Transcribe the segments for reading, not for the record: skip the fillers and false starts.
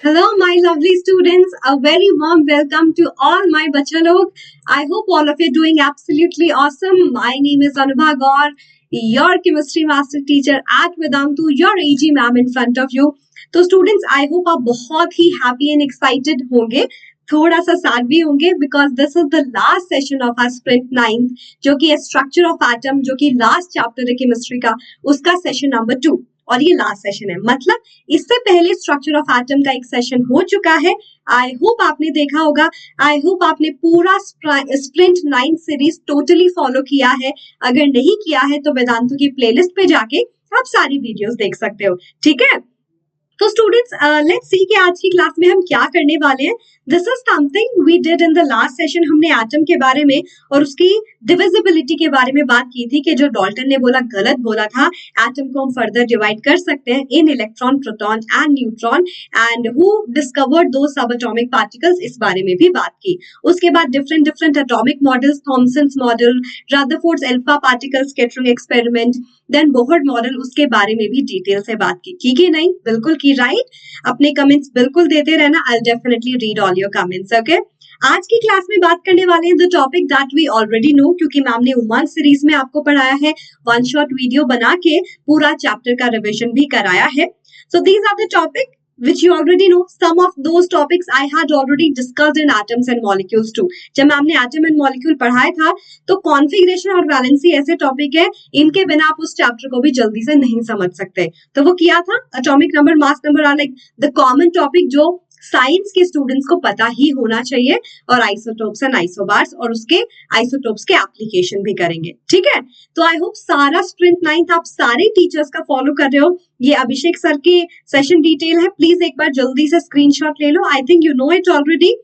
Hello, my lovely students. A very warm welcome to all my bacha log. I hope all of you are doing absolutely awesome. My name is Anubha Gaur, your chemistry master teacher at Vedantu, your AG ma'am in front of you. तो students I hope आप बहुत ही happy and excited होंगे, थोड़ा सा sad भी होंगे because this is the last session of our sprint 9th जो कि है स्ट्रक्चर ऑफ एटम, जो कि लास्ट चैप्टर है केमिस्ट्री का, उसका सेशन नंबर 2 और ये लास्ट सेशन है। मतलब इससे पहले स्ट्रक्चर ऑफ एटम का एक सेशन हो चुका है। आई होप आपने देखा होगा। आई होप आपने पूरा स्प्रिंट 9 सीरीज टोटली फॉलो किया है। अगर नहीं किया है तो वेदांतु की प्लेलिस्ट पे जाके आप सारी वीडियोस देख सकते हो। ठीक है, तो स्टूडेंट्स लेट्स सी कि आज की क्लास में हम क्या करने वाले हैं। This is something we did in the last session. हमने एटम के बारे में और उसकी डिविजिबिलिटी के बारे में बात की थी कि जो डाल्टन ने बोला गलत बोला था। एटम को हम फर्दर डिवाइड कर सकते हैं इन electron, proton and neutron, and who discovered दो सब एटॉमिक पार्टिकल्स, इस बारे में भी बात की। उसके बाद different different atomic models, Thomson's model, Rutherford's alpha particle scattering experiment, then Bohr's model, उसके बारे में भी डिटेल से बात की कि नहीं? बिल्कुल की, राइट? अपने कमेंट्स बिल्कुल देते रहना। I definitely read all your comments. Okay, आज की क्लास में बात करने वाले हैं the topic that we already know, क्योंकि मैम ने उमंग सीरीज में आपको पढ़ाया है, वन शॉट वीडियो बना के पूरा चैप्टर का रिविजन भी कराया है। So these are the topic which you already know. Some of those topics I had already discussed in atoms and molecules too. जब मैम ने एटम एंड मॉलिक्यूल पढ़ाया था तो कॉन्फ़िगरेशन और वैलेंसी ऐसे टॉपिक है, इनके बिना आप उस चैप्टर को भी जल्दी से नहीं समझ सकते। तो वो किया था। Atomic number, mass number are like the common topic जो साइंस के स्टूडेंट्स को पता ही होना चाहिए, और आइसोटोप्स एंड आइसोबार्स और उसके आइसोटोप्स के एप्लीकेशन भी करेंगे। ठीक है, तो आई होप सारा स्प्रिंट 9th आप सारे टीचर्स का फॉलो कर रहे हो। ये अभिषेक सर की सेशन डिटेल है, प्लीज एक बार जल्दी से स्क्रीनशॉट ले लो। I think you know it already.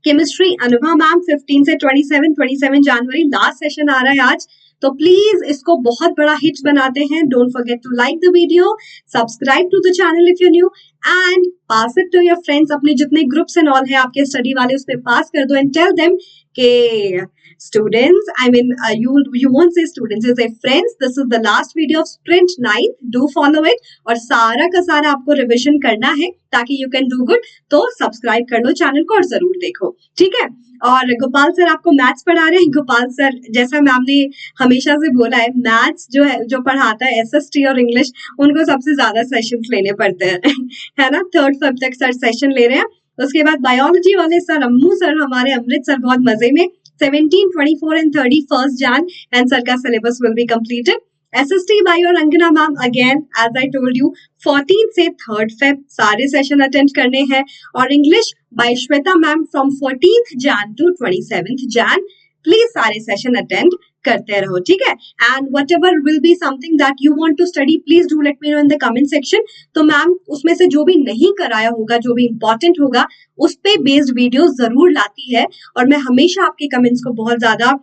Chemistry Anubha ma'am 15 से 27 जनवरी लास्ट सेशन आ रहा है आज, तो प्लीज इसको बहुत बड़ा हिट बनाते हैं। Don't forget to like the video, subscribe to the channel if you new, and pass it to your friends. अपने जितने ग्रुप्स एंड ऑल है आपके स्टडी वाले, उस पर पास कर दो एंड टेल देम के students, I mean you won't say students, you say friends, this is the last video of sprint 9, do follow it। और सारा का सारा आपको रिविजन करना है ताकि you can do good, तो सब्सक्राइब कर लो चैनल को और जरूर देखो। ठीक है, और गोपाल सर आपको मैथ्स पढ़ा रहे हैं। गोपाल सर, जैसा मैम ने हमेशा से बोला है, मैथ्स जो है, जो पढ़ाता है एसएसटी और इंग्लिश, उनको सबसे ज्यादा सेशंस लेने पड़ते हैं है ना। 3rd Feb तक सर सेशन ले रहे हैं। उसके बाद बायोलॉजी वाले सर अम्मू सर, हमारे अमृत सर, बहुत मजे में 17, 24 and 31st Jan, and sir का syllabus will be completed. SST by your Rangana ma'am, again as I told you 14 से 3rd Feb सारे सेशन अटेंड करने हैं, और English by Shweta ma'am from 14th Jan to 27th Jan। Please सारे session attend करते रहो। ठीक है, and whatever will be something that you want to study, please do let me know in the comment section. तो ma'am उसमें से जो भी नहीं कराया होगा, जो भी इंपॉर्टेंट होगा, उस पे बेस्ड वीडियो जरूर लाती है, और मैं हमेशा आपके कमेंट्स को बहुत ज्यादा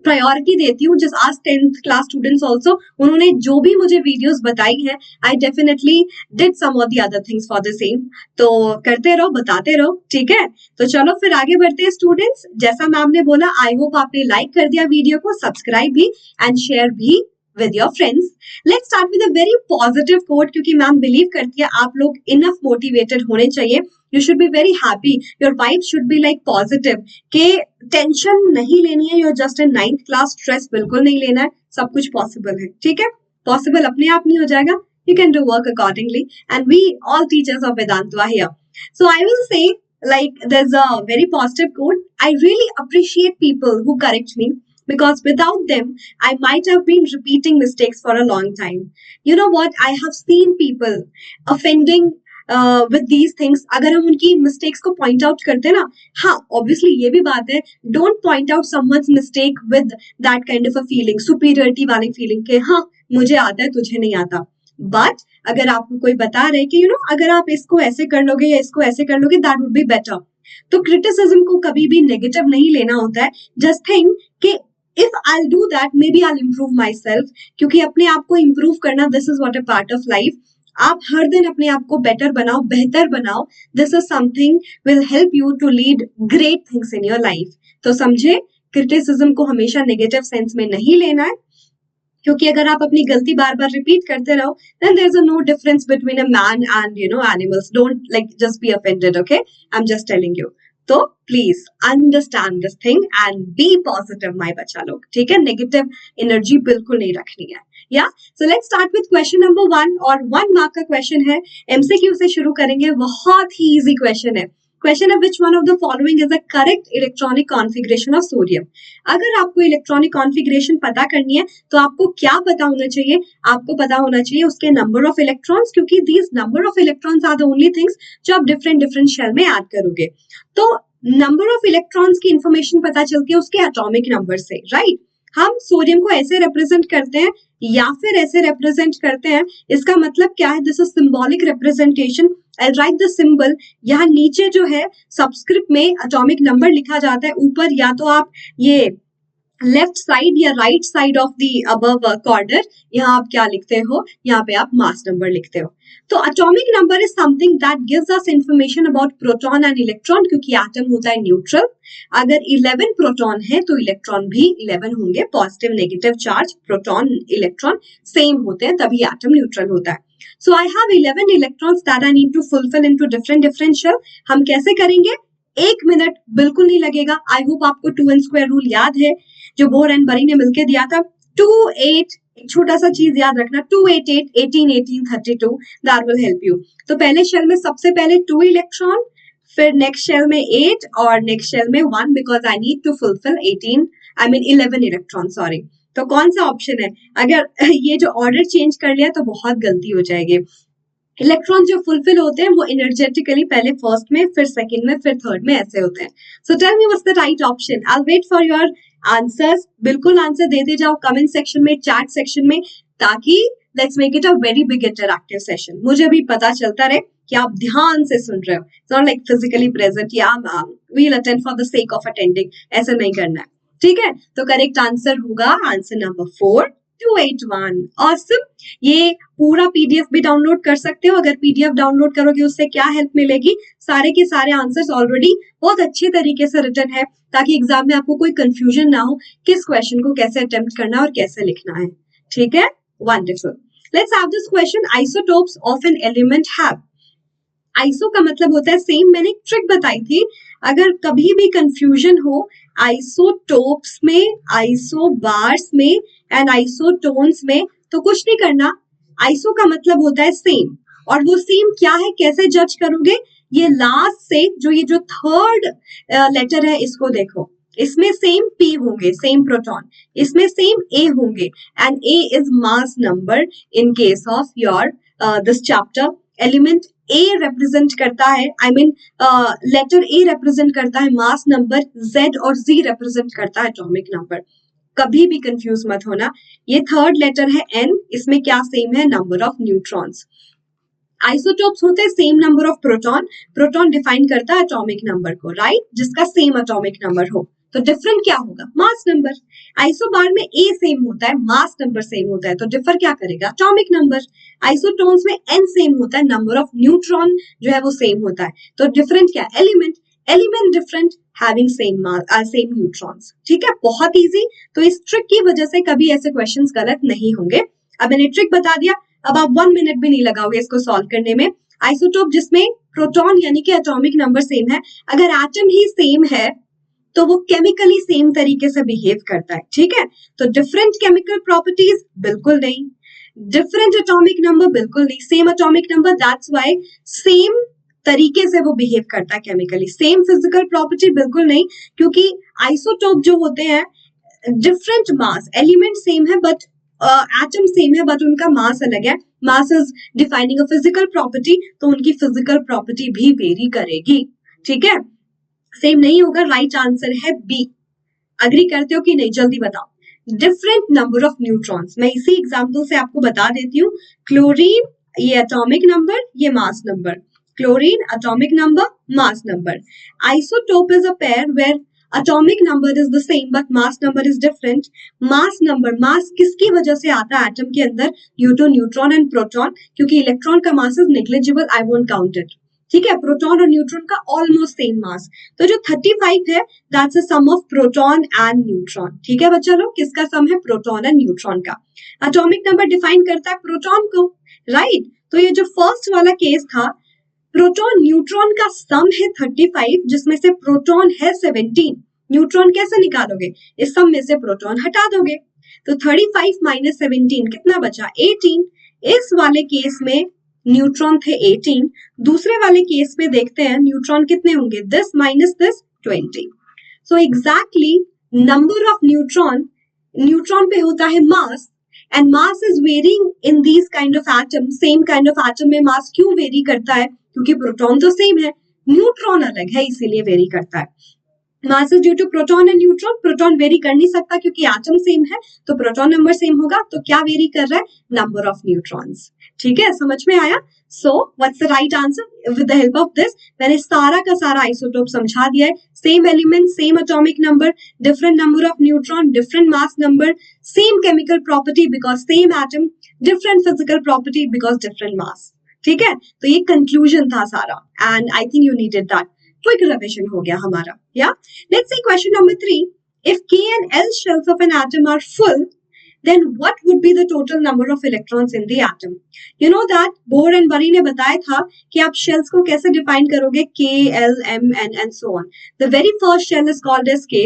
प्रायोरिटी देती हूँ। जस्ट आज 10th क्लास स्टूडेंट्स ऑल्सो, उन्होंने जो भी मुझे वीडियोस बताई है, I definitely did some of the other things for the same. तो करते रहो, बताते रहो। ठीक है, तो चलो फिर आगे बढ़ते हैं स्टूडेंट्स। जैसा मैम ने बोला, आई होप आपने लाइक कर दिया वीडियो को, सब्सक्राइब भी एंड शेयर भी with your friends. Let's start with a very positive quote, क्योंकि मैम बिलीव करती है आप लोग enough motivated होने चाहिए। You should be very happy. Your vibe should be like positive. के टेंशन नहीं लेनी है, you're just in 9th class, stress बिल्कुल नहीं लेना है, सब कुछ possible है। ठीक है, possible अपने आप नहीं हो जाएगा, you can do work accordingly, and we all teachers of Vedantu are here. So I will say, like, there's a very positive quote. I really appreciate people who correct me, because without them, I might have been repeating mistakes for a long time. You know what? I have seen people offending with these things. अगर हम उनकी mistakes को point out करते हैं ना, हाँ, obviously ये भी बात है, don't point out someone's mistake with that kind of a feeling, superiority वाली feeling के हाँ मुझे आता है तुझे नहीं आता। But अगर आपको कोई बता रहे कि you know अगर आप इसको ऐसे कर लोगे या इसको ऐसे कर लोगे, that would be better, तो criticism को कभी भी negative नहीं लेना होता है। Just think कि if I'll do that, maybe I'll improve myself, क्योंकि अपने आप को improve करना, this is what a part of life। आप हर दिन अपने आप को बेटर बनाओ, बेहतर बनाओ। This is something will help you to lead great things in your life। तो समझे, criticism को हमेशा negative sense में नहीं लेना है, क्योंकि अगर आप अपनी गलती बार बार रिपीट करते रहो then there's a no difference between a man and animals. Don't like just be offended, okay? I'm just telling you. तो please understand this thing and be positive my बच्चा लोग, ठीक है? नेगेटिव एनर्जी बिल्कुल नहीं रखनी है। या so let's start with question number 1 और 1 मार्क का क्वेश्चन है, एमसीक्यू से शुरू करेंगे। बहुत ही इजी क्वेश्चन है। क्वेश्चन है which one of the following is the correct electronic configuration of sodium. अगर आपको इलेक्ट्रॉनिक कॉन्फ़िगरेशन पता करनी है तो आपको क्या पता होना चाहिए? आपको पता होना चाहिए उसके नंबर ऑफ इलेक्ट्रॉन्स, क्योंकि these number of electrons are the only things जो आप डिफरेंट डिफरेंट शेल में ऐड करोगे। तो नंबर ऑफ इलेक्ट्रॉन्स की इंफॉर्मेशन पता चलती है उसके एटॉमिक नंबर से, राइट? हम सोडियम को ऐसे रिप्रेजेंट करते हैं या फिर ऐसे रिप्रेजेंट करते हैं, इसका मतलब क्या है? This is symbolic representation. I right the symbol. यहाँ नीचे जो है सबस्क्रिप्ट में एटॉमिक नंबर लिखा जाता है, ऊपर या तो आप ये लेफ्ट साइड या right side of the above कॉर्डर, यहाँ आप क्या लिखते हो? यहाँ पे आप मास नंबर लिखते हो। तो atomic number is something that gives us information about proton and electron, क्योंकि एटम होता है न्यूट्रल। अगर 11 प्रोटॉन है तो इलेक्ट्रॉन भी 11 होंगे। Positive negative charge proton electron same होते हैं, तभी एटम न्यूट्रल होता है। So I have 11 electrons that I need to fulfill into different shell. हम कैसे करेंगे? 1 मिनट बिल्कुल नहीं लगेगा। आई होप आपको 2n स्क्वायर रूल याद है जो बोर एंड बरी ने मिलकर दिया था। 2 8 एक छोटा सा चीज याद रखना, 2 8 8 18 18 32, दैट विल हेल्प यू। तो पहले शेल में सबसे पहले 2 इलेक्ट्रॉन, फिर नेक्स्ट शेल में 8 और नेक्स्ट शेल में 1, because I need to fulfil 11 electron, sorry. तो कौन सा ऑप्शन है? अगर ये जो ऑर्डर चेंज कर लिया तो बहुत गलती हो जाएगी। इलेक्ट्रॉन जो फुलफिल होते हैं वो एनर्जेटिकली पहले फर्स्ट में, फिर सेकंड में, फिर थर्ड में, ऐसे होते हैं। So tell me what's the right option. I will wait for your answers. बिल्कुल आंसर देते जाओ कमेंट सेक्शन में, चैट सेक्शन में, ताकि let's make it a very big interactive session. मुझे भी पता चलता रहे कि आप ध्यान से सुन रहे हो, नॉट लाइक फिजिकली प्रेजेंट या we will attend for the sake of attending, ऐसा नहीं करना है, ठीक है? तो करेक्ट आंसर होगा आंसर नंबर 4, 281। ऑसम। ये पूरा पीडीएफ भी डाउनलोड कर सकते हो। अगर पीडीएफ डाउनलोड करोगे उससे क्या हेल्प मिलेगी? सारे के सारे आंसर्स ऑलरेडी बहुत अच्छे तरीके से रिटन है, ताकि एग्जाम में आपको कोई कंफ्यूजन ना हो किस क्वेश्चन को कैसे अटेम्प्ट करना है और कैसे लिखना है, ठीक है? Wonderful. Let's have this question, isotopes of an element have. Iso का मतलब होता है सेम। मैंने एक ट्रिक बताई थी, अगर कभी भी कंफ्यूजन हो आइसोटोप्स में, आइसोबार्स में एंड आइसोटोन्स में, तो कुछ नहीं करना। आइसो का मतलब होता है सेम, और वो सेम क्या है, कैसे जज करोगे? ये लास्ट से जो थर्ड लेटर है इसको देखो, इसमें सेम P होंगे, सेम प्रोटॉन, इसमें सेम A होंगे, and A is mass number in case of your this chapter. Element A represent करता है, लेटर A रिप्रेजेंट करता है मास नंबर, Z और Z रिप्रेजेंट करता है एटॉमिक नंबर। कभी भी कंफ्यूज मत होना। ये थर्ड लेटर है N, इसमें क्या सेम है? Number of neutrons. आइसोटोप्स होते हैं same number of proton. Proton define करता है एटॉमिक नंबर को, राइट? जिसका सेम एटॉमिक नंबर हो। तो डिफरेंट क्या होगा? Mass number. आइसोबार में A सेम होता है, मास नंबर सेम होता है, तो डिफर क्या करेगा? Atomic number. आइसोटोन्स में N सेम होता है, नंबर ऑफ न्यूट्रॉन जो है वो सेम होता है, तो डिफरेंट क्या? Element. Element different, having same neutrons, ठीक है? बहुत इजी। तो इस ट्रिक की वजह से कभी ऐसे क्वेश्चंस गलत नहीं होंगे। अब मैंने ट्रिक बता दिया, अब आप 1 मिनट भी नहीं लगाओगे इसको सॉल्व करने में। आइसोटोप जिसमें प्रोटॉन यानी कि एटॉमिक नंबर सेम है, अगर एटम ही सेम है तो वो केमिकली सेम तरीके से बिहेव करता है, ठीक है? तो डिफरेंट केमिकल प्रॉपर्टीज बिल्कुल नहीं, डिफरेंट एटॉमिक नंबर बिल्कुल नहीं, same atomic number, that's why same तरीके से वो बिहेव करता है केमिकली। सेम फिजिकल प्रॉपर्टी बिल्कुल नहीं, क्योंकि आइसोटोप जो होते हैं डिफरेंट मास, एलिमेंट सेम है बट एटम सेम है बट उनका मास अलग है। Mass is defining a physical property, तो उनकी फिजिकल प्रॉपर्टी भी वेरी करेगी, ठीक है? सेम नहीं होगा। राइट आंसर है बी। अग्री करते हो कि नहीं? जल्दी बताओ। Different number of neutrons. मैं इसी एग्जांपल से आपको बता देती हूँ। क्लोरीन ये एटॉमिक नंबर, ये mass number. Chlorine atomic number, mass number. Isotope is a pair where atomic number is the same but mass number is different. mass number, mass किसकी वजह से आता है एटम के अंदर? Due to neutron and proton, क्योंकि electron का mass is negligible, I won't count it. ठीक है, प्रोटॉन और न्यूट्रॉन का ऑलमोस्ट सेम मास। तो जो 35 है that's a sum of proton and neutron. ठीक है बच्चा लोग, किसका सम है? प्रोटॉन एंड न्यूट्रॉन का। एटॉमिक नंबर डिफाइन करता है प्रोटॉन को, राइट? तो ये जो फर्स्ट वाला केस था, प्रोटॉन न्यूट्रॉन का सम है 35 जिसमें से प्रोटॉन है 17। न्यूट्रॉन कैसे निकालोगे? इस सम में से प्रोटॉन हटा दोगे, तो 35 माइनस 17 कितना बचा? 18। इस वाले केस में न्यूट्रॉन थे 18, दूसरे वाले केस में देखते हैं न्यूट्रॉन कितने होंगे? This minus this 20। So exactly number of neutron, neutron पे होता है mass, and mass is varying in these kind of atom. Same kind of atom में मास क्यों वेरी करता है? क्योंकि प्रोटॉन तो सेम है, न्यूट्रॉन अलग है, इसीलिए वेरी करता है। Mass is due to proton and neutron. Proton vary कर नहीं सकता क्योंकि एटम सेम है, तो प्रोटॉन नंबर सेम होगा, तो क्या वेरी कर रहा है? Number of neutrons. ठीक है, समझ में आया? So what's the right answer? With the help of this मैंने सारा का सारा आइसोटोप समझा दिया है। Same element, same atomic number, different number of neutron, different mass number, same chemical property because same atom, different physical property because different mass. ठीक है, तो ये कंक्लूजन था सारा, and I think you needed that. Quick revision हो गया हमारा। या let's see question number 3, if k and l shells of an atom are full, then what would be the total number of electrons in the atom? You know that Bohr and Bury ने बताया था कि आप shells को कैसे define करोगे? k, l, m, n and so on. The very first shell is called as k,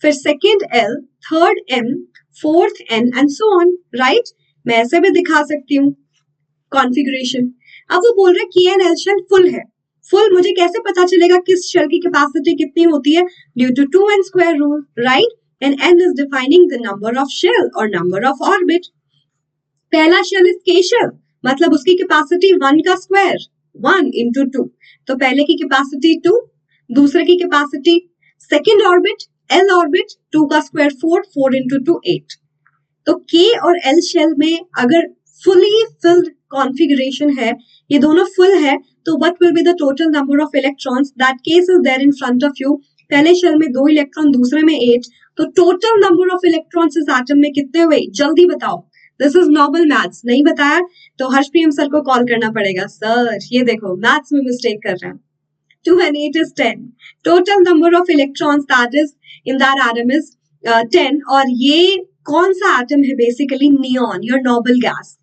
फिर second l, third m, fourth n and so on, right? मैं ऐसे भी दिखा सकती हूँ कॉन्फ़िगरेशन। अब वो बोल रहे k and l shell full है। फुल मुझे कैसे पता चलेगा किस शेल की कैपेसिटी कितनी होती है? Due to 2n square rule, right? And n is defining the number of shell और नंबर ऑफ ऑर्बिट। पहला शेल इज k शेल, मतलब उसकी कैपेसिटी 1 का स्क्वायर, 1 into 2, तो पहले की कैपेसिटी 2, दूसरे की capacity, second orbit l orbit 2 का स्क्वायर 4, 4 into 2 8। तो k और l शेल में अगर फुली फिल्ड कॉन्फ़िगरेशन है, ये दोनों फुल है, तो what will be the total number of electrons? That case is there in front of you. पहले शेल में 2 इलेक्ट्रॉन, दूसरे में 8, तो टोटल नंबर ऑफ इलेक्ट्रॉन्स इस एटम में कितने हुए? जल्दी बताओ। दिस इज नॉर्मल मैथ्स, नहीं बताया तो हर्षप्रियम सर को कॉल करना पड़ेगा। सर ये देखो मैथ्स में मिस्टेक कर रहे हैं। 2 and 8 is 10. Total number of electrons that is in that atom is 10. और ये कौन सा एटम है? Basically neon, your noble gas,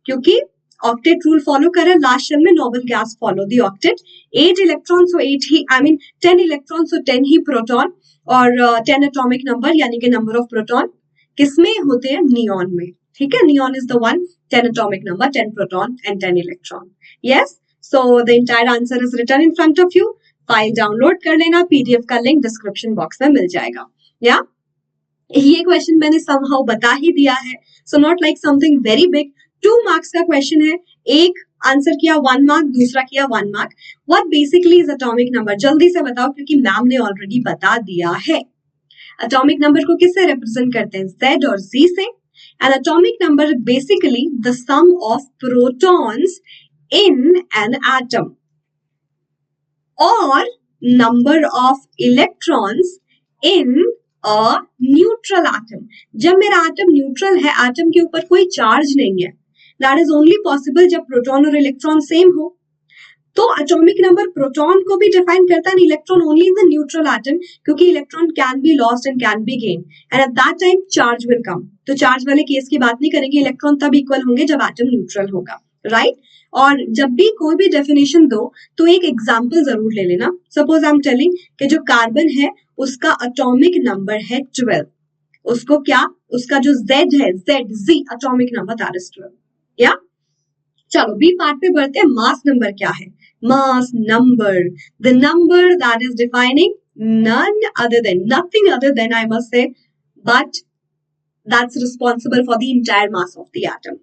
क्योंकि ऑक्टेट रूल फॉलो करें, लास्ट शेल में noble gas follow the octet. 8 electron so 8 he, I mean 10 electron so 10 he proton, और 10 atomic number यानी कि नंबर ऑफ प्रोटॉन किसमें होते हैं? नियॉन में। ठीक है, neon is the one, 10 atomic number, 10 proton and 10 electron. Yes, so the entire answer is written in front of you. File download कर लेना, पीडीएफ का लिंक डिस्क्रिप्शन बॉक्स में मिल जाएगा। या ये क्वेश्चन मैंने समहाउ बता ही दिया है, so not like something very big. 2 marks का क्वेश्चन है, एक आंसर किया 1 मार्क, दूसरा किया 1 mark. What basically is atomic number? जल्दी से बताओ क्योंकि मैम ने ऑलरेडी बता दिया है। एटॉमिक नंबर को किससे रिप्रेजेंट करते हैं? Z और Z से। And atomic number basically the sum of protons in an atom और number of electrons in a neutral atom. जब मेरा एटम न्यूट्रल है, एटम के ऊपर कोई चार्ज नहीं है, दैट इज ओनली पॉसिबल जब प्रोटॉन और इलेक्ट्रॉन सेम हो। तो एटॉमिक नंबर प्रोटॉन को भी डिफाइन करता है, electron only in the neutral atom, क्योंकि electron can be lost and can be gain, and at that time charge will come. तो चार्ज वाले केस की बात नहीं करेंगे, इलेक्ट्रॉन तब इक्वल होंगे जब एटम न्यूट्रल होगा, राइट? और जब भी कोई भी डेफिनेशन दो तो एक एग्जाम्पल जरूर ले लेना। सपोज आई एम टेलिंग कि जो कार्बन है उसका एटॉमिक नंबर है 12, उसको क्या, उसका जो Z है, Z atomic number that is 12। या चलो बी पार्ट पे बढ़ते हैं। मास नंबर क्या है? Mass number, the number that is defining none other than, nothing other than I must say, but that's responsible for the entire mass of the atom.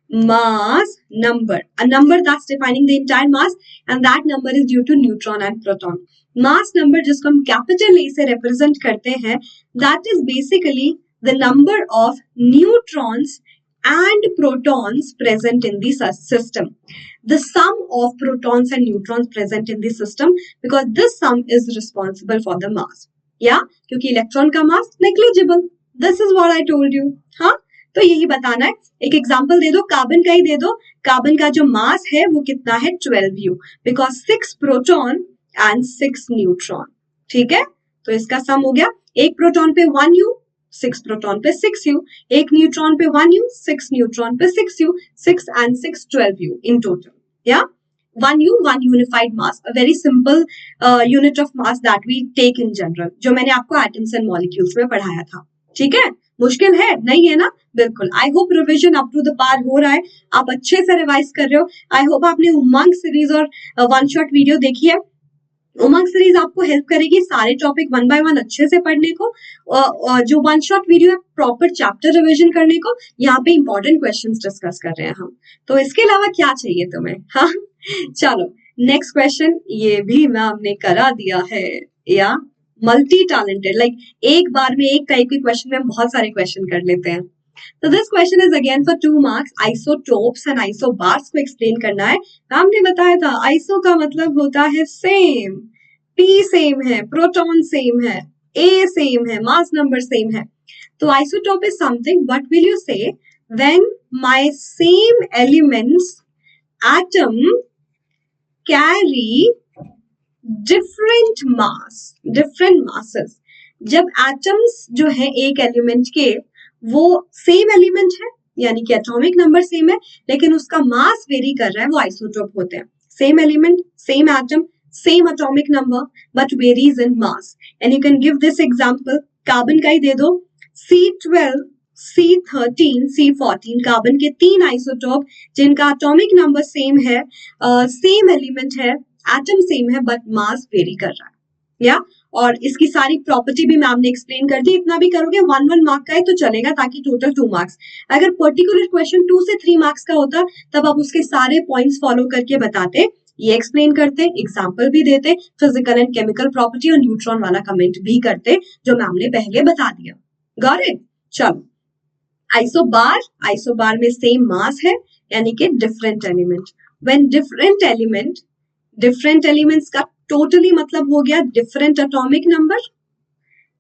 Mass number, a number that's defining the entire mass, and that number is due to neutron and proton. Mass number जिसको हम capital A से represent करते हैं, that is basically the number of neutrons and protons present in the system. The sum of protons and neutrons present in the system, because this sum is responsible for the mass. Yeah, क्योंकि electron का मास negligible. This is what I told you. हाँ, तो यही बताना है। एक example दे दो, carbon का ही दे दो। कार्बन का जो मास है वो कितना है 12u, because 6 proton and 6 neutron. ठीक है, तो इसका सम हो गया, एक प्रोटॉन पे 1u, 6 प्रोटॉन पे 6u, एक न्यूट्रॉन पे 1u, 6 न्यूट्रॉन पे 6u, 6 and 6 12u in total. Yeah, 1u, 1 unified mass, a very simple unit of mass that we take in general, जो मैंने आपको atoms and molecules में पढ़ाया था। ठीक है, मुश्किल है नहीं है ना? बिल्कुल। I hope revision up to the par हो रहा है, आप अच्छे से रिवाइज कर रहे हो। आई होप आपने उमंग सीरीज और वन शॉट वीडियो देखी है। उमंग सीरीज आपको हेल्प करेगी सारे टॉपिक वन बाय वन अच्छे से पढ़ने को। जो वन शॉट वीडियो है प्रॉपर चैप्टर रिवीजन करने को। यहाँ पे इंपॉर्टेंट क्वेश्चंस डिस्कस कर रहे हैं हम। तो इसके अलावा क्या चाहिए तुम्हें? हाँ, चलो नेक्स्ट क्वेश्चन, ये भी मैम ने करा दिया है। या मल्टी टैलेंटेड, लाइक एक बार में एक टाइप के क्वेश्चन में हम बहुत सारे क्वेश्चन कर लेते हैं। तो this question is again for 2 marks. Isotopes and isobars को एक्सप्लेन करना है। मैम ने बताया था आइसो का मतलब होता है सेम, पी सेम है, प्रोटॉन सेम है, ए सेम है, मास नंबर सेम है। तो isotope is something, what will you say, when my same elements atom carry different mass, different masses. जब एटम्स जो है एक एलिमेंट के वो सेम एलिमेंट है, यानी कि एटॉमिक नंबर सेम है, लेकिन उसका मास वेरी कर रहा है, वो आइसोटोप होते हैं। Same element, same atom, same atomic number, but varies in mass. And you can give this example, carbon का ही दे दो, C12, C13, C14, कार्बन के 3 आइसोटोप जिनका एटॉमिक नंबर सेम है, सेम एलिमेंट है, एटम सेम है, but mass vary कर रहा है। या और इसकी सारी प्रॉपर्टी भी मैम ने एक्सप्लेन कर दी। इतना भी करोगे 1 मार्क का है तो चलेगा, ताकि टोटल 2 मार्क्स। अगर पर्टिकुलर क्वेश्चन 2 से 3 मार्क्स का होता तब आप उसके सारे पॉइंट्स फॉलो करके बताते, ये एक्सप्लेन करते, एग्जाम्पल भी देते, फिजिकल एंड केमिकल प्रॉपर्टी और न्यूट्रॉन वाला कमेंट भी करते, जो मैम ने पहले बता दिया। Got it? चलो, आइसोबार, आइसोबार में सेम मास है, यानी कि different element. When different element, different elements का टोटली मतलब हो गया different atomic number.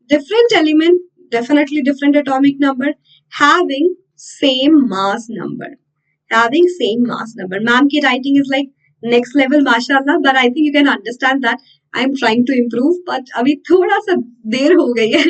Different element, definitely different atomic number, having same mass number, having same mass number. Ma'am की writing is like next level माशाल्लाह, but I think you can understand that I am trying to improve, but अभी थोड़ा सा देर हो गई है।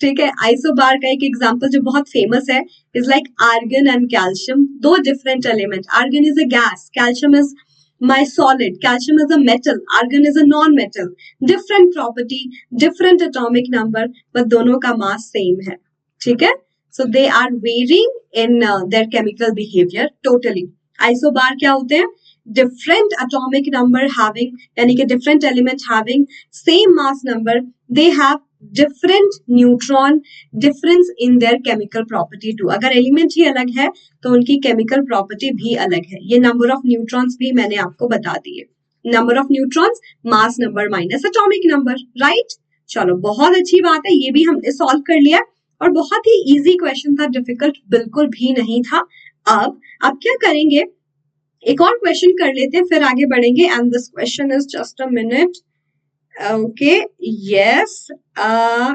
ठीक है, आइसोबार का एक एग्जांपल जो बहुत फेमस है is like argon and calcium, दो different element. Argon is a gas, calcium is my solid, calcium is a metal, argon is a non-metal, different property, different atomic number, but दोनों का mass same है। ठीक है, so they are varying in their chemical behavior totally। isobar क्या होते हैं? different atomic number having, यानी कि different element having same mass number, they have different neutron difference in their chemical property too। अगर element ही अलग है तो उनकी केमिकल प्रॉपर्टी भी अलग है। ये नंबर ऑफ न्यूट्रॉन्स भी मैंने आपको बता दिए, number of neutrons mass number minus atomic number, right? चलो, बहुत अच्छी बात है, ये भी हमने सॉल्व कर लिया और बहुत ही इजी क्वेश्चन था, डिफिकल्ट बिल्कुल भी नहीं था। अब क्या करेंगे, एक और क्वेश्चन कर लेते हैं, फिर आगे बढ़ेंगे। And this question is just a minute. Okay, yes,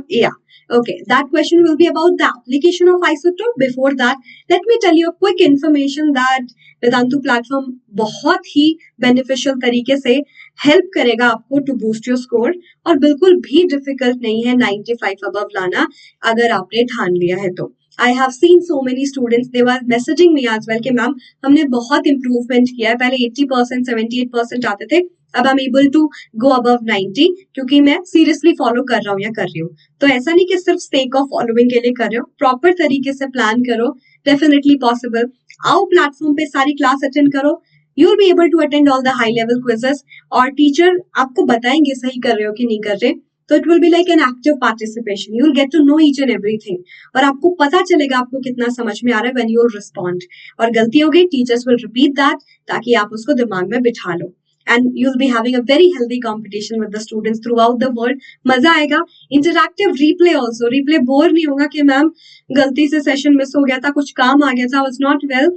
yeah, okay, that question will be about the application of isotope. Before that, let me tell you a quick information that Vedantu platform बहुत ही beneficial तरीके से help करेगा आपको to boost your score, और बिल्कुल भी difficult नहीं है 95 above लाना अगर आपने ठान लिया है तो। I have seen so many students, they were messaging me as well कि मैम हमने बहुत improvement किया है, पहले 80%, 78% आते थे, अब I'm able to go above 90 क्योंकि मैं सीरियसली फॉलो कर रहा हूँ या कर रही हूँ। तो ऐसा नहीं कि सिर्फ स्टेक ऑफ फॉलोइंग के लिए कर रहे हो, प्रॉपर तरीके से प्लान करो, डेफिनेटली पॉसिबल। आओ प्लेटफॉर्म पे सारी क्लास अटेंड करो, you will be able to attend all the high level quizzes, और टीचर आपको बताएंगे सही कर रहे हो कि नहीं कर रहे। तो it will be like an active participation, you will get to know each and everything, और आपको पता चलेगा आपको कितना समझ में आ रहा है व्हेन यू विल रिस्पॉन्ड। और गलती हो गई, टीचर्स विल रिपीट दैट ताकि आप उसको दिमाग में बिठा लो। And you'll be having a very healthy competition with the students throughout the world. मजा आएगा। Interactive replay also, replay bore नहीं होगा कि मैम गलती से सेशन मिस हो गया था, कुछ काम आ गया था, was not well,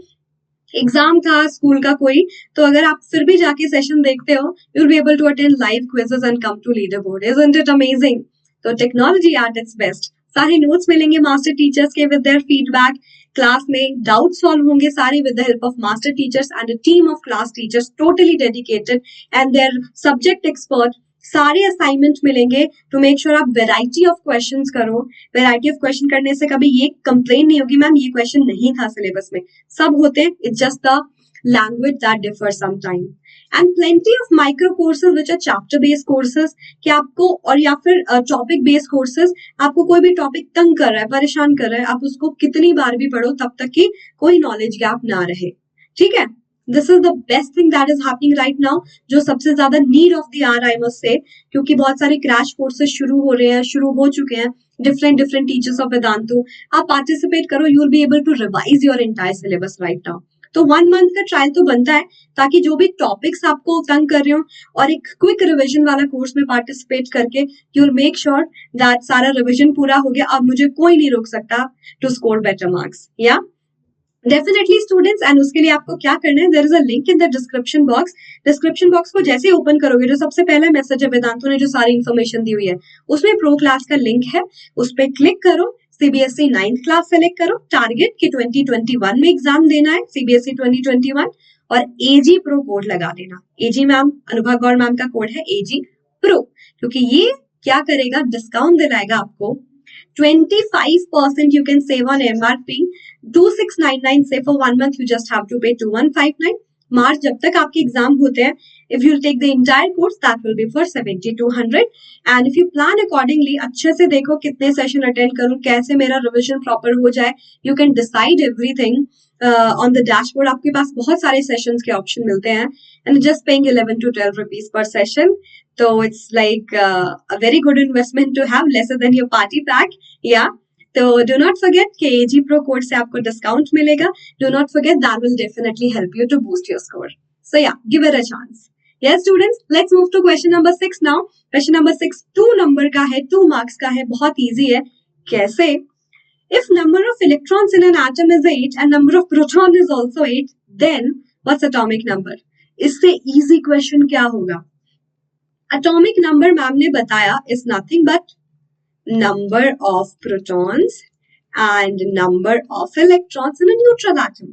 एग्जाम था स्कूल का कोई, तो अगर आप फिर भी जाके सेशन देखते हो, you will be able to attend live quizzes and come to leaderboard. Isn't it amazing? तो टेक्नोलॉजी एट इट्स बेस्ट। सारे नोट्स मिलेंगे मास्टर टीचर्स के विद देयर फीडबैक, क्लास में डाउट सॉल्व होंगे सारे with the help of master teachers and a team of class teachers totally dedicated and their subject expert. सारे assignment मिलेंगे to make sure आप variety of questions करो. Variety of question करने से कभी ये कंप्लेन नहीं होगी मैम ये क्वेश्चन नहीं था सिलेबस में. सब होते हैं, it's just the language that differ some time. And plenty of micro courses which are chapter based courses कि आपको, और या फिर टॉपिक बेस्ड कोर्सेज, आपको कोई भी टॉपिक तंग कर रहा है, परेशान कर रहा है, आप उसको कितनी बार भी पढ़ो तब तक कि कोई नॉलेज गैप ना रहे. ठीक है, this is the best thing that is happening right now, जो सबसे ज्यादा need of the hour I must say, क्योंकि बहुत सारे क्रैश कोर्सेज शुरू हो रहे हैं, शुरू हो चुके हैं. डिफरेंट टीचर्स ऑफ वेदांतु, आप पार्टिसिपेट करो, you will be able to revise your entire syllabus right now. तो 1 मंथ का ट्रायल तो बनता है ताकि जो भी टॉपिक्स आपको तंग कर रहे हो और एक क्विक रिवीजन वाला कोर्स में पार्टिसिपेट करके you will make sure that सारा रिवीजन पूरा हो गया. अब मुझे कोई नहीं रोक सकता to score better marks. Yeah definitely students, and उसके लिए आपको क्या करना है, there is a link in the description box. Description box को जैसे ओपन करोगे, जो सबसे पहला मैसेज है वेदांतु ने जो सारी इन्फॉर्मेशन दी हुई है, उसमें प्रो क्लास का लिंक है, उस पर क्लिक करो. सीबीएसई 9th क्लास सेलेक्ट करो. टारगेट कि 2021 में एग्जाम देना है, सीबीएसई 2021, और एजी प्रो कोड लगा देना. एजी मैम, अनुभा गौर मैम का कोड है एजी प्रो, क्योंकि ये क्या करेगा, डिस्काउंट दिलाएगा आपको. 25% you can save on MRP. 2699 say for 1 month you just have to pay 2159. मार्च जब तक आपके एग्जाम होते हैं, if you take the entire course that will be for 7200. and if you plan accordingly, अच्छे से देखो कितने सेशन अटेंड करूं, कैसे मेरा रिविजन प्रॉपर हो जाए, you can decide everything on the dashboard. आपके पास बहुत सारे सेशंस के ऑप्शन मिलते हैं and just paying 11 to 12 rupees per session. So it's like a very good investment to have, lesser than your party pack. Yeah. तो do not forget कि AG Pro code से आपको डिस्काउंट मिलेगा. Do not forget, that will definitely help you to boost your score. So yeah, give it a chance. Yes students, let's move to question number 6 now. Question number 6 2 number का है, 2 marks का है, बहुत easy है. कैसे? If number of electrons in an atom is 8 and number of proton is also 8, then what's atomic number? इससे easy question क्या होगा? Atomic number मैम ने बताया is nothing but number of protons and number of electrons in a neutral atom.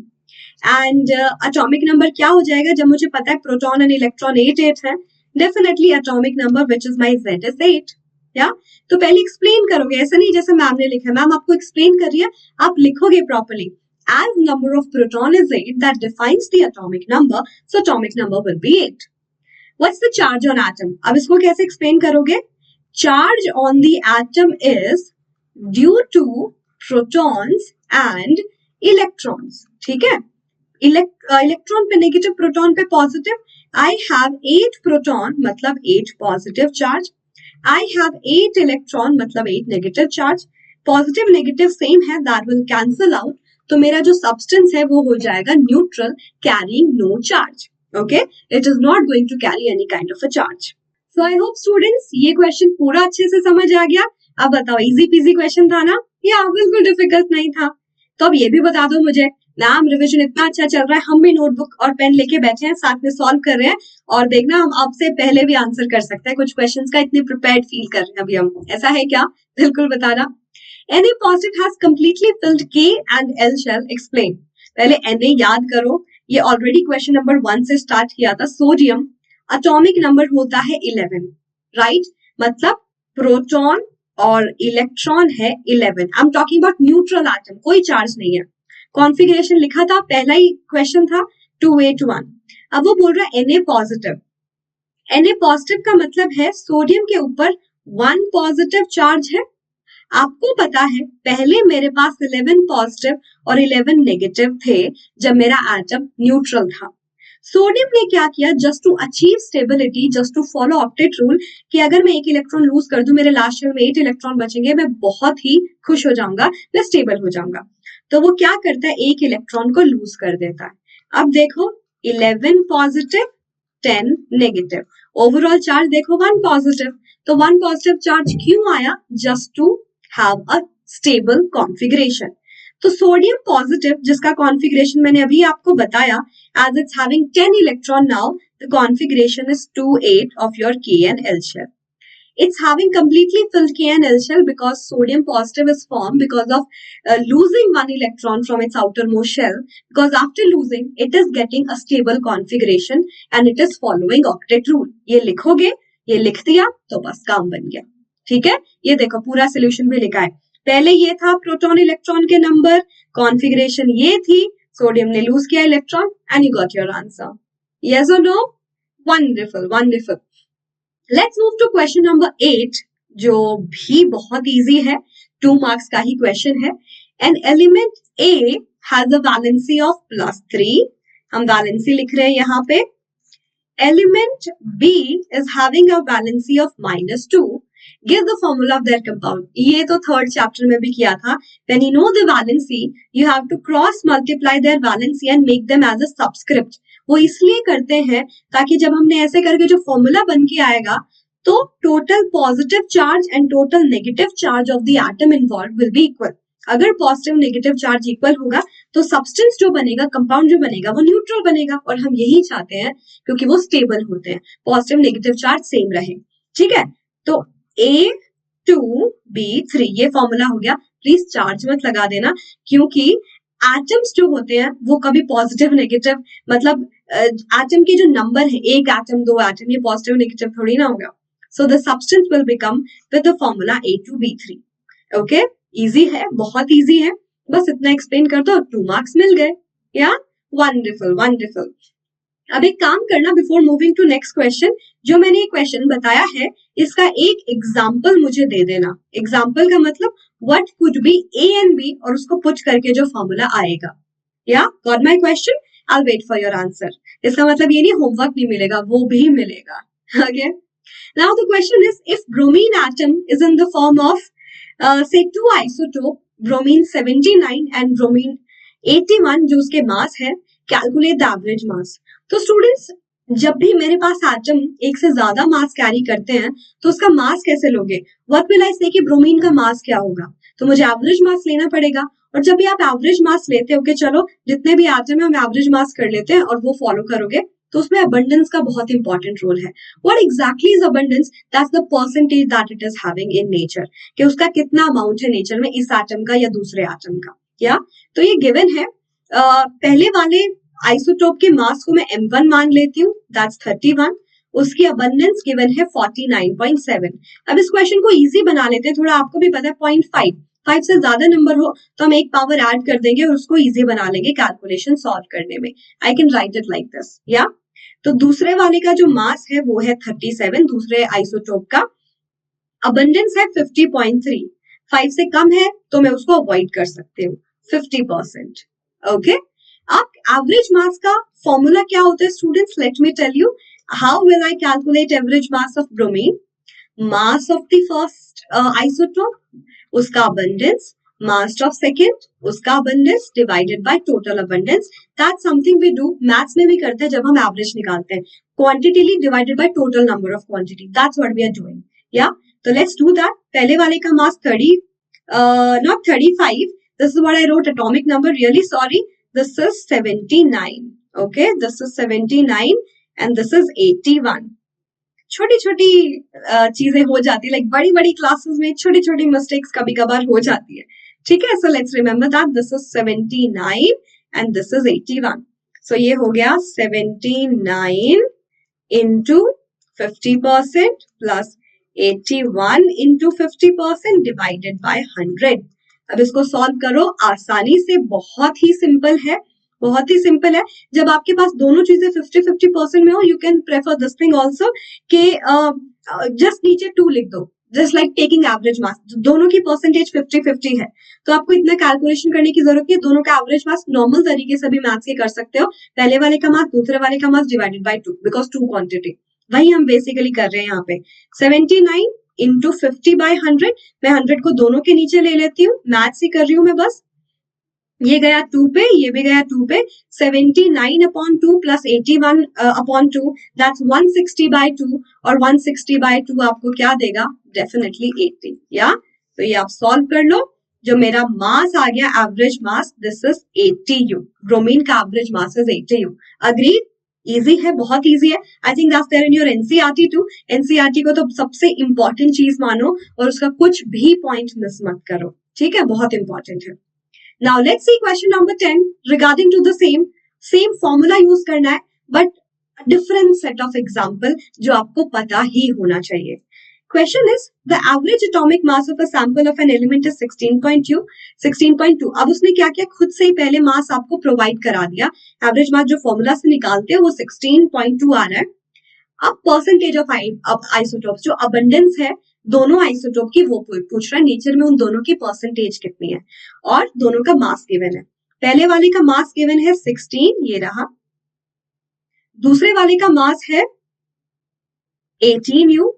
And atomic number क्या हो जाएगा, जब मुझे पता है proton and electron 8 है, definitely atomic number which is my Z is 8. या तो पहले एक्सप्लेन करोगे, ऐसा नहीं जैसे मैम ने लिखा है, मैम आपको एक्सप्लेन कर रही है, आप लिखोगे properly. As number of proton is 8, that defines the atomic number, so atomic number will be 8. What's the charge on atom? अब इसको कैसे एक्सप्लेन करोगे? Charge on the atom is due to protons and electrons. ठीक है, electron पे negative, proton पे positive. I have 8 proton मतलब 8 positive charge. I have 8 electron मतलब 8 negative charge. Positive negative same है, that will cancel out. तो मेरा जो सब्सटेंस है वो हो जाएगा neutral, carrying no charge. Okay, it is not going to carry any kind of a charge. So I hope students ये क्वेश्चन पूरा अच्छे से समझ आ गया. अब बताओ, इजी पीजी क्वेश्चन था ना, या बिल्कुल डिफिकल्ट नहीं था? तो अब ये भी बता दो मुझे, मैम रिवीजन इतना अच्छा चल रहा है, हम भी नोटबुक और पेन लेके बैठे हैं, साथ में सॉल्व कर रहे हैं, और देखना हम आपसे पहले भी आंसर कर सकते हैं कुछ क्वेश्चंस का, इतने प्रिपेयर्ड फील कर रहे हैं अभी हम. ऐसा है क्या? बिल्कुल बताना. Na positive has completely filled K and L shell. Explain. पहले Na याद करो, ये ऑलरेडी क्वेश्चन नंबर 1 से स्टार्ट किया था. सोडियम एटॉमिक नंबर होता है 11, राइट? मतलब प्रोटॉन और इलेक्ट्रॉन है 11. I am talking about neutral atom, कोई चार्ज नहीं है. कॉन्फ़िगरेशन लिखा था, पहला ही क्वेश्चन था 281. अब वो बोल रहा है Na पॉजिटिव. Na पॉजिटिव का मतलब है सोडियम के ऊपर 1 पॉजिटिव चार्ज है. आपको पता है पहले मेरे पास 11 पॉजिटिव और 11 नेगेटिव थे जब मेरा एटम न्यूट्रल था. सोडियम ने क्या किया, just to achieve stability, just to follow octet rule, कि अगर मैं एक इलेक्ट्रॉन लूज कर दूं, मेरे लास्ट शेल में 8 इलेक्ट्रॉन बचेंगे, मैं बहुत ही खुश हो जाऊंगा, मैं स्टेबल हो जाऊंगा. तो वो क्या करता है, एक इलेक्ट्रॉन को लूज कर देता है. अब देखो 11 पॉजिटिव 10 नेगेटिव, ओवरऑल चार्ज देखो 1 पॉजिटिव. तो 1 पॉजिटिव चार्ज क्यों आया, just to have a stable configuration. तो सोडियम पॉजिटिव जिसका कॉन्फ़िगरेशन मैंने अभी आपको बताया, as it's having 10 electron now, the configuration is 2 8 of your K and L shell. It's having completely filled KNL shell because sodium positive is formed because of losing one electron from its outermost shell. Because after losing, it is getting a stable configuration and it is following octet rule. ये लिखोगे, ये लिख दिया तो बस काम बन गया. ठीक है, ये देखो पूरा सोल्यूशन भी लिखा है. पहले ये था प्रोटॉन इलेक्ट्रॉन के नंबर, कॉन्फ़िगरेशन ये थी, सोडियम ने लूज किया electron and you got your answer. Yes और no? Wonderful wonderful. Let's move to question number 8 जो भी बहुत इजी है, 2 मार्क्स का ही क्वेश्चन है. An element A has a valency of +3. हम वैलेंसी लिख रहे हैं यहाँ पे. Element B is having a valency of -2. Give the formula of their compound. ये तो थर्ड चैप्टर में भी किया था. When you know the valency, you have to cross multiply their valency and make them as a subscript. वो इसलिए करते हैं ताकि जब हमने ऐसे करके जो फॉर्मूला बन के आएगा तो total positive charge and total negative charge of the atom involve will be equal. अगर पॉजिटिव नेगेटिव चार्ज इक्वल होगा तो सब्सटेंस जो बनेगा, कंपाउंड जो बनेगा वो न्यूट्रल बनेगा और हम यही चाहते हैं क्योंकि वो स्टेबल होते हैं, पॉजिटिव नेगेटिव चार्ज सेम रहे. ठीक है, तो A2B3 ये फॉर्मूला हो गया. प्लीज चार्ज मत लगा देना क्योंकि एटम्स जो होते हैं वो कभी पॉजिटिव नेगेटिव, मतलब एटम के जो नंबर है, एक एटम, 2 एटम, ये पॉजिटिव नेगेटिव थोड़ी ना होगा. So the substance will become with the formula A2B3. Okay, easy है, बहुत इजी है, बस इतना एक्सप्लेन कर दो, 2 मार्क्स मिल गए. या वंडरफुल वंडरफुल. अब एक काम करना, before moving to next question, जो मैंने ये क्वेश्चन बताया है इसका एक एग्जाम्पल मुझे दे देना. एग्जाम्पल का मतलब what could be A and B और उसको पुट करके जो फॉर्मूला आएगा. Yeah got my question? I will wait for your answer. इसका मतलब ये नहीं होमवर्क नहीं मिलेगा, वो भी मिलेगा. Okay, now the question is if bromine atom is in the form of say 2 isotope, bromine 79 and bromine 81 जो उसके मास है, कैलकुलेट द एवरेज मास. तो स्टूडेंट्स, जब भी मेरे पास एटम एक से ज्यादा मास कैरी करते हैं तो उसका मास कैसे लोगे? व्हाट विल आई से कि ब्रोमीन का मास क्या होगा? तो मुझे एवरेज मास लेना पड़ेगा. और जब भी आप एवरेज मास लेते हो कि चलो जितने भी एटम है हम एवरेज मास कर लेते हैं और वो फॉलो करोगे, तो उसमें अबंडेंस का बहुत इंपॉर्टेंट रोल है. What exactly is abundance? That's the percentage that it is having in nature, कि उसका कितना अमाउंट है नेचर में इस एटम का या दूसरे एटम का. या तो ये गिवन है. पहले वाले आइसोटोप के मास को मैं m1 मान लेती हूँ, दैट्स 31. उसकी अबंडेंस गिवन है 49.7. अब इस क्वेश्चन को इजी बना लेते हैं, थोड़ा आपको भी पता है 0.5 से ज्यादा नंबर हो तो हम एक पावर ऐड कर देंगे और उसको इजी बना लेंगे कैलकुलेशन सॉल्व करने में. I can write it like this. या तो दूसरे वाले का जो मास है वो है 37, दूसरे आइसोटोप का. अबंडेंस है 50.3. 5 से कम है तो मैं उसको अवॉइड कर सकती हूँ, 50%. ओके, अब एवरेज मास का फॉर्मूला क्या होता है students? Let me tell you. How will I calculate average mass of bromine? Mass of the first isotope, उसका अबंडेंस, मास ऑफ सेकंड, उसका abundance divided by total abundance. That's something we do, maths में भी करते हैं जब हम average निकालते हैं. Quantity divided by total number of quantity, that's what we are doing. Yeah तो लेट्स डू दैट. पहले वाले का mass 30, not 35. This is what I wrote atomic number, really sorry. This is 79. Okay, this is 79 and this is 81. छोटी छोटी चीजें हो जाती है, लाइक बड़ी बड़ी क्लासेस में छोटी छोटी मिस्टेक्स कभी कभार हो जाती है. ठीक है, so let's remember that this is 79 and this is 81. So ये हो गया 79 into 50% plus 81 into 50% divided by 100. अब इसको सॉल्व करो आसानी से, बहुत ही सिंपल है, बहुत ही सिंपल है. जब आपके पास दोनों चीजें 50-50% में हो, you can prefer this thing also कि जस्ट नीचे 2 लिख दो, just like taking average mass. दोनों की परसेंटेज 50-50 है तो आपको इतना कैलकुलेशन करने की जरूरत नहीं है. दोनों का एवरेज मास नॉर्मल तरीके से भी मैथ्स के कर सकते हो. पहले वाले का मास, दूसरे वाले का mass divided by 2 because 2 quantity. वही हम बेसिकली कर रहे हैं यहाँ पे. 79 into 50/100. मैं 100 को दोनों के नीचे ले लेती हूँ, मैथ्स ही कर रही हूँ मैं बस. ये गया 2 पे, ये भी गया 2 पे. 79/2 plus 81/2, that's 160/2. और 160/2 आपको क्या देगा? डेफिनेटली 80. या तो ये आप सॉल्व कर लो. जो मेरा मास आ गया average mass, this is 80U. Bromine का average mass is 80U. Agreed? Easy है, बहुत इजी है. I think that's there in your NCERT too. NCERT को तो सबसे इंपॉर्टेंट चीज मानो और उसका कुछ भी पॉइंट मिस मत करो. ठीक है, बहुत इंपॉर्टेंट है. Now let's see question number 10 regarding to the same formula use करना है but different set of example जो आपको पता ही होना चाहिए. Question is the average atomic mass of a sample of an element is 16.2. 16.2. अब उसने क्या किया, खुद से ही पहले मास आपको प्रोवाइड करा दिया. एवरेज मास जो फॉर्मूला से निकालते हैं वो 16.2 आ रहा है. अब परसेंटेज ऑफ आइसोटोप जो अबंडेंस है दोनों आइसोटोप की वो पूछ रहा है. नेचर में उन दोनों की परसेंटेज कितनी है और दोनों का मास गिवन है. पहले वाले का मास गिवन है 16, ये रहा. दूसरे वाले का मास है 18u.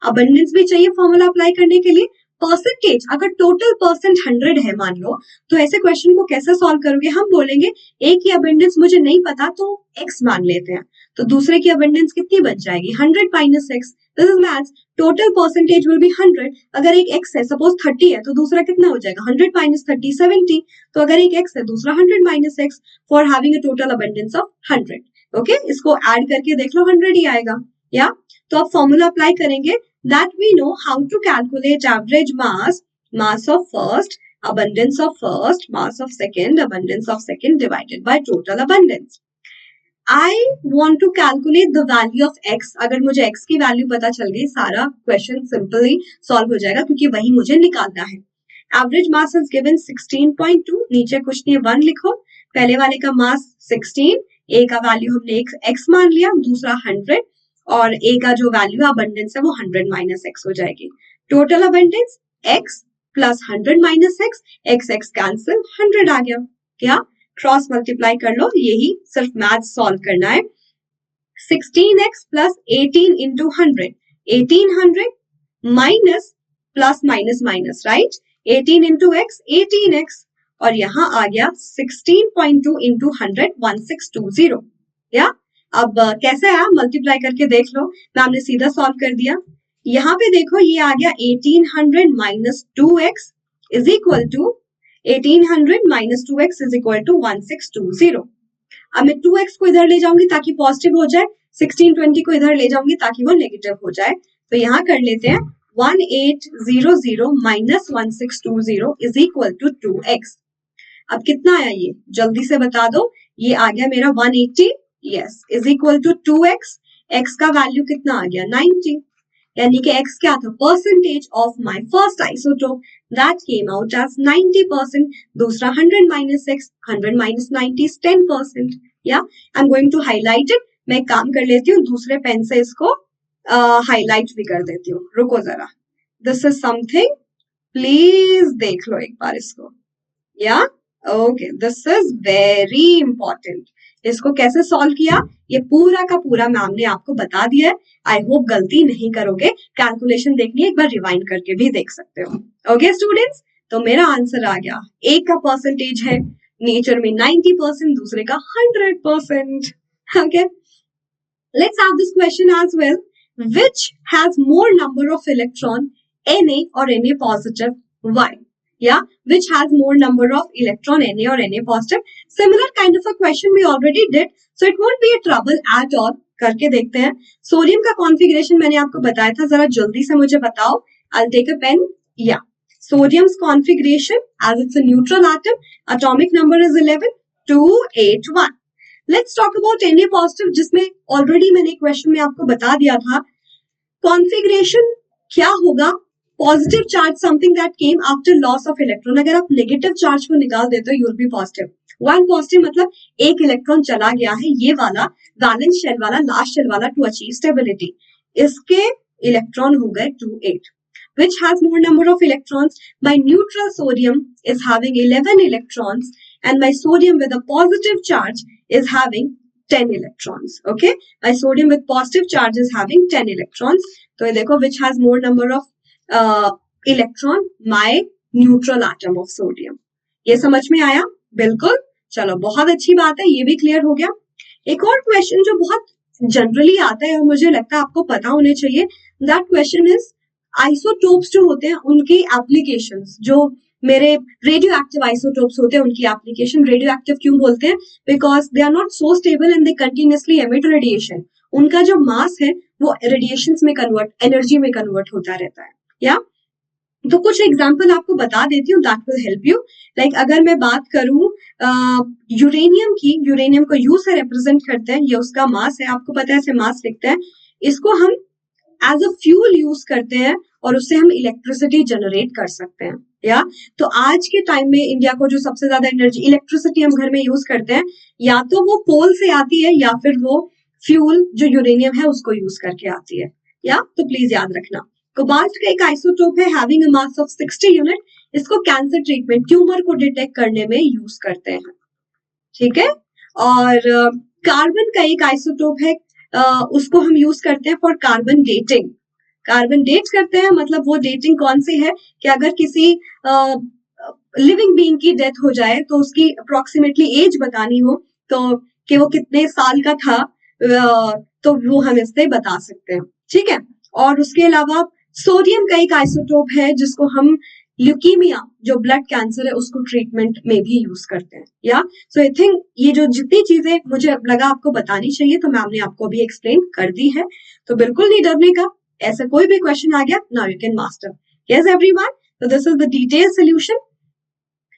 अबंडेंस भी चाहिए फॉर्मूला अप्लाई करने के लिए. परसेंटेज, अगर टोटल परसेंट 100 है मान लो, तो ऐसे क्वेश्चन को कैसे सॉल्व करोगे. हम बोलेंगे एक की अबंडेंस मुझे नहीं पता तो x मान लेते हैं, तो दूसरे की अबंडेंस कितनी बच जाएगी, 100 minus x. This is maths. Total percentage will be 100. अगर एक x है, सपोज 30 है, तो दूसरा कितना हो जाएगा, 100 माइनस 30 70. तो अगर एक x है, दूसरा 100 minus x for having a total abundance of 100. Okay, इसको ऐड करके देख लो 100 ही आएगा. या तो आप फॉर्मूला अप्लाई करेंगे. That we know how to calculate average mass, mass of first, abundance of first, mass of second, abundance of second divided by total abundance. I want to calculate the value of x. अगर मुझे x की value पता चल गई, सारा question simply solve हो जाएगा क्योंकि वही मुझे निकालना है. Average mass is given 16.2. नीचे कुछ नहीं, 1 लिखो. पहले वाले का मास 16, a का वैल्यू हमने x मान लिया, दूसरा 100 और a का जो वैल्यू अबंडेंस है वो 100 माइनस x हो जाएगी. Total abundance x plus 100 minus x cancel, 100 आ गया. क्या क्रॉस मल्टीप्लाई कर लो, यही सिर्फ मैथ सॉल्व करना है. 16x plus 18 into 100, 1800 minus plus minus minus, right. 18 into x 18x और यहाँ आ गया 16.2 इंटू 100, 1620. या अब कैसे आया, मल्टीप्लाई करके देख लो. मैम ने सीधा सॉल्व कर दिया. यहाँ पे देखो ये आ गया 1800 minus 2x is equal to 1800 minus 2x is equal to 1620. अब मैं 2x को इधर ले जाऊंगी ताकि पॉजिटिव हो जाए, 1620 को इधर ले जाऊंगी ताकि वो नेगेटिव हो जाए. तो यहाँ कर लेते हैं 1800 minus 1620 is equal to 2x. अब कितना आया ये जल्दी से बता दो. ये आ गया मेरा 180, yes, is equal to 2x. x का वैल्यू कितना आ गया, 90. यानी कि x क्या था, percentage of my first isotope, that came out as 90%. दूसरा 100 minus x, 100 minus 90 is 10%. Yeah I am going to highlight it. मैं एक काम कर लेती हूँ, दूसरे पेन से इसको हाईलाइट भी कर देती हूँ. रुको जरा, दिस इज समथिंग, प्लीज देख लो एक बार इसको. या okay, this is very important. इसको कैसे सॉल्व किया ये पूरा का पूरा मैम ने आपको बता दिया है. आई होप गलती नहीं करोगे. कैलकुलेशन देखनी है, एक बार रिवाइंड करके भी देख सकते हो. ओके स्टूडेंट्स, तो मेरा आंसर आ गया. एक का परसेंटेज है नेचर में 90%, दूसरे का 100%. Okay, let's have this question as well. Which has more number of electron, Na और Na positive, why? Yeah, which has more number of electron, Na or Na positive. Similar kind of a question we already did, so it won't be a trouble at all. करके देखते हैं. Sodium का configuration मैंने आपको बताया था, जरा जल्दी से मुझे बताओ. I'll take a pen. Yeah, sodium's configuration as it's a neutral atom. Atomic number is 11, 281. Let's talk about Na positive, जिसमें already मैंने क्वेश्चन में आपको बता दिया था. कॉन्फ़िगरेशन क्या होगा, positive charge something that came after loss of electron. अगर आप नेगेटिव चार्ज को निकाल देते हो, you will B positive. One positive मतलब एक इलेक्ट्रॉन चला गया है, ये वाला वैलेंस शेल वाला, लास्ट शेल वाला, टू अचीव स्टेबिलिटी. इसके इलेक्ट्रॉन हो गए 28. Which has more number of electrons? My neutral sodium is having 11 electrons and my sodium with a positive charge is having 10 electrons. Okay, my sodium with positive charge is having 10 electrons. तो ये देखो, which has more number of electron, my neutral atom of sodium. ये समझ में आया? बिल्कुल. चलो, बहुत अच्छी बात है, ये भी क्लियर हो गया. एक और क्वेश्चन जो बहुत जनरली आता है और मुझे लगता है आपको पता होने चाहिए, दैट क्वेश्चन इज आइसोटोप्स जो होते हैं उनकी एप्लीकेशंस. जो मेरे रेडियो एक्टिव आइसोटोप्स होते हैं, उनकी एप्लीकेशन रेडियो एक्टिव क्यों बोलते हैं? Because they are not so stable and they continuously emit radiation. उनका जो मास है वो रेडिएशन में एनर्जी में कन्वर्ट होता रहता है। या तो कुछ एग्जाम्पल आपको बता देती हूँ, that will help you. Like अगर मैं बात करूं यूरेनियम की, यूरेनियम को यू से रिप्रेजेंट करते हैं, ये उसका मास है, आपको पता है ऐसे मास लिखते हैं। इसको हम एज अ फ्यूल यूज करते हैं और उससे हम इलेक्ट्रिसिटी जनरेट कर सकते हैं। या तो आज के टाइम में इंडिया को जो सबसे ज्यादा एनर्जी इलेक्ट्रिसिटी हम घर में यूज करते हैं, या तो वो कोल से आती है या फिर वो फ्यूल जो यूरेनियम है उसको यूज करके आती है। या तो प्लीज याद रखना। कोबाल्ट का एक आइसोटोप है having a mass of 60 unit. इसको कैंसर ट्रीटमेंट, ट्यूमर को डिटेक्ट करने में यूज करते हैं। ठीक है। और कार्बन का एक आइसोटोप है, उसको हम यूज करते हैं for carbon dating. Carbon date करते हैं, मतलब वो डेटिंग कौन सी है कि अगर किसी लिविंग बीइंग की डेथ हो जाए तो उसकी अप्रोक्सीमेटली एज बतानी हो, तो कि वो कितने साल का था, तो वो हम इससे बता सकते हैं। ठीक है। और उसके अलावा सोडियम का एक आइसोटोप है जिसको हम ल्यूकीमिया, जो ब्लड कैंसर है, उसको ट्रीटमेंट में भी यूज करते हैं। या सो आई थिंक ये जो जितनी चीजें मुझे लगा आपको बतानी चाहिए, तो मैम ने आपको भी एक्सप्लेन कर दी है, तो बिल्कुल नहीं डरने का। ऐसा कोई भी क्वेश्चन आ गया, now you can master. Yes everyone, so this is the detailed solution.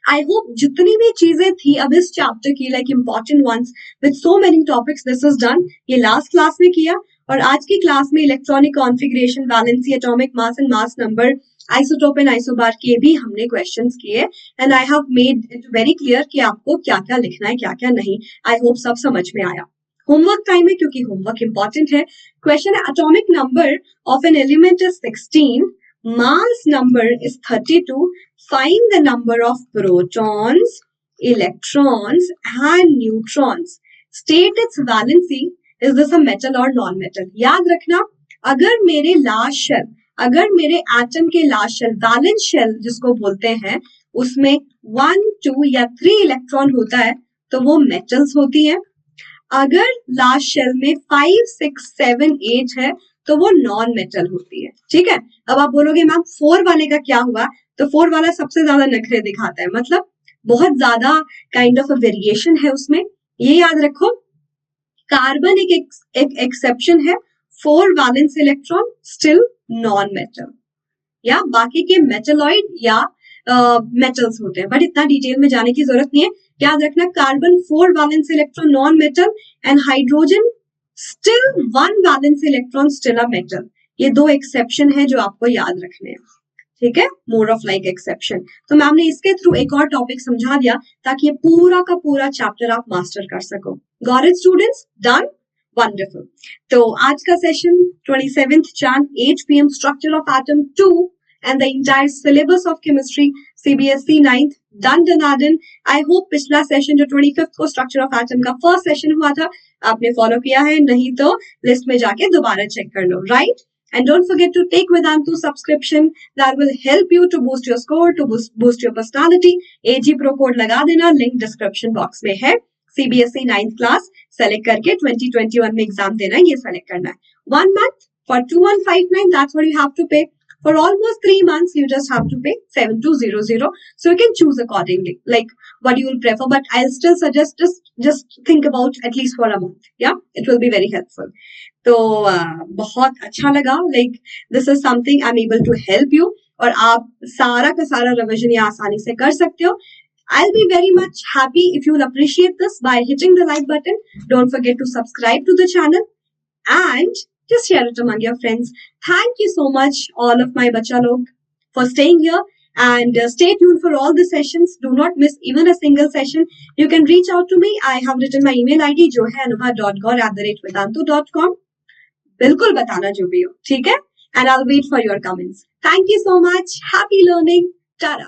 I hope जितनी भी चीजें थी अब इस चैप्टर की, like important ones with so many topics, this is done. ये लास्ट क्लास में किया, और आज की क्लास में electronic configuration, valency, atomic mass and mass number, isotope and isobar के भी हमने क्वेश्चंस किए, and I have made it very clear कि आपको क्या क्या लिखना है, क्या क्या नहीं। आई होप सब समझ में आया। होमवर्क टाइम है, क्योंकि होमवर्क इंपॉर्टेंट है। क्वेश्चन है, atomic number of an element is 16, mass number is 32, find the number of protons, electrons and neutrons, state its valency, is this a metal or non-metal? याद रखना, अगर मेरे last shell, अगर मेरे atom के last shell, valence shell जिसको बोलते हैं, उसमें 1, 2 या 3 इलेक्ट्रॉन होता है तो वो मेटल्स होती है। अगर लास्ट शेल में 5, 6, 7, 8 है तो वो नॉन मेटल होती है। ठीक है। अब आप बोलोगे मैम 4 वाले का क्या हुआ? तो 4 वाला सबसे ज्यादा नखरे दिखाता है, मतलब बहुत ज्यादा काइंड ऑफ वेरिएशन है उसमें। ये याद रखो, कार्बन एक एक्सेप्शन है, 4 valence electron still non metal. या बाकी के मेटलॉइड या मेटल्स होते हैं, बट इतना डिटेल में जाने की जरूरत नहीं है। याद रखना, carbon 4 valence electron non metal and hydrogen still 1 valence electron still a metal. ये 2 एक्सेप्शन है जो आपको याद रखने हैं। ठीक है, मोर ऑफ लाइक एक्सेप्शन। तो मैम ने इसके थ्रू एक और टॉपिक समझा दिया ताकि ये पूरा का पूरा चैप्टर आप मास्टर कर सको। Got it students? Done? Wonderful. तो आज का session 27th Jan 8 PM, structure of atom 2 and the entire syllabus of chemistry CBSE 9th done. I hope पिछला सेशन जो 25th को स्ट्रक्चर ऑफ एटम का फर्स्ट सेशन हुआ था आपने फॉलो किया है, नहीं तो लिस्ट में जाके दोबारा चेक कर लो, right? And don't forget to take Vedantu subscription. That will help you to boost your score, to boost your personality. AG Pro code लगा देना, link description box में है। CBSE 9th class select करके 2021 में exam देना है, ये select करना है। 1 month for 2159, that's what you have to pay. For almost 3 months, you just have to pay 7200. So you can choose accordingly, like what you will prefer. But I'll still suggest just think about at least for a month. Yeah, it will be very helpful. तो बहुत अच्छा लगा, like this is something I'm able to help you, और आप सारा का सारा revision ये आसानी से कर सकते हो। I'll be very much happy if you'll appreciate this by hitting the like button. Don't forget to subscribe to the channel and just share it among your friends. Thank you so much, all of my bacha log, for staying here, and stay tuned for all the sessions. Do not miss even a single session. You can reach out to me. I have written my email ID जो है anubha.gaur@vedantu.com. बिल्कुल बताना जो भी हो, ठीक है? And I'll wait for your comments. Thank you so much. Happy learning. Ta-da.